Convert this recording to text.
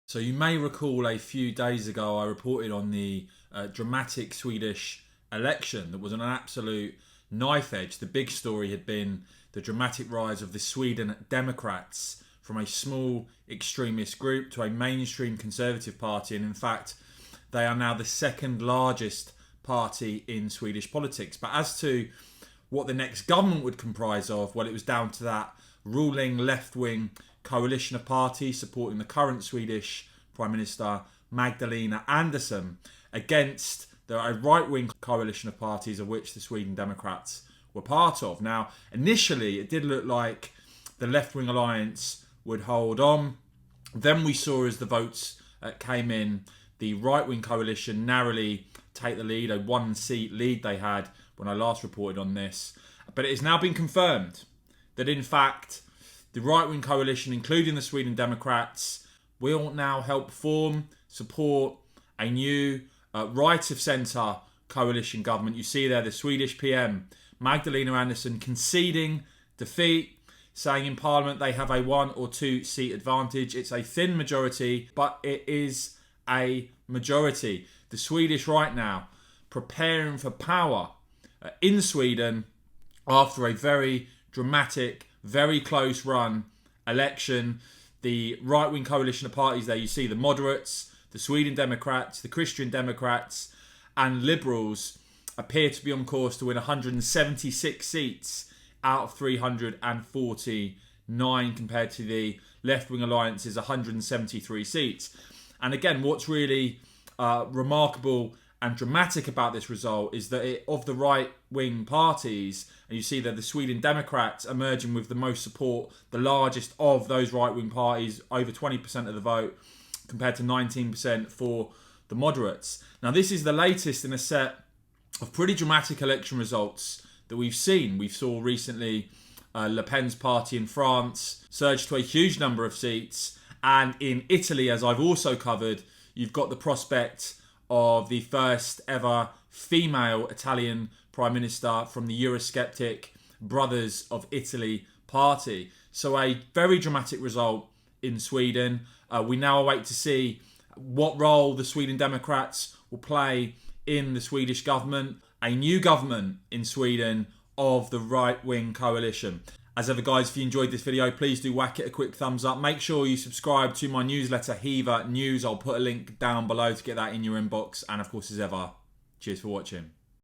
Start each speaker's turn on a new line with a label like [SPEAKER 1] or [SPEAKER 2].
[SPEAKER 1] So you may recall a few days ago I reported on the dramatic Swedish election that was on an absolute knife edge. The big story had been the dramatic rise of the Sweden Democrats from a small extremist group to a mainstream conservative party, and in fact they are now the second largest party in Swedish politics. But as to what the next government would comprise of, well, it was down to that ruling left-wing coalition of parties supporting the current Swedish Prime Minister Magdalena Andersson against a right-wing coalition of parties of which the Sweden Democrats were part of. Now, initially, it did look like the left-wing alliance would hold on. Then we saw, as the votes came in, the right-wing coalition narrowly take the lead, a one-seat lead they had when I last reported on this. But it has now been confirmed that, in fact, the right-wing coalition, including the Sweden Democrats, will now help support a new right-of-centre coalition government. You see there the Swedish PM, Magdalena Andersson, conceding defeat, saying in Parliament they have a 1 or 2 seat advantage. It's a thin majority, but it is a majority. The Swedish right now preparing for power in Sweden after a very dramatic, very close run election. The right-wing coalition of parties there, you see the moderates, the Sweden Democrats, the Christian Democrats and Liberals appear to be on course to win 176 seats out of 349 compared to the left-wing alliance's 173 seats. And again, what's really remarkable and dramatic about this result is that of the right-wing parties, and you see that the Sweden Democrats emerging with the most support, the largest of those right-wing parties, over 20% of the vote, compared to 19% for the moderates. Now, this is the latest in a set of pretty dramatic election results that we've seen. We saw recently Le Pen's party in France surge to a huge number of seats. And in Italy, as I've also covered, you've got the prospect of the first ever female Italian Prime Minister from the Eurosceptic Brothers of Italy party. So a very dramatic result in Sweden. We now await to see what role the Sweden Democrats will play in the Swedish government, a new government in Sweden of the right-wing coalition. As ever, guys, if you enjoyed this video, please do whack it a quick thumbs up. Make sure you subscribe to my newsletter, Hiva News. I'll put a link down below to get that in your inbox. And of course, as ever, cheers for watching.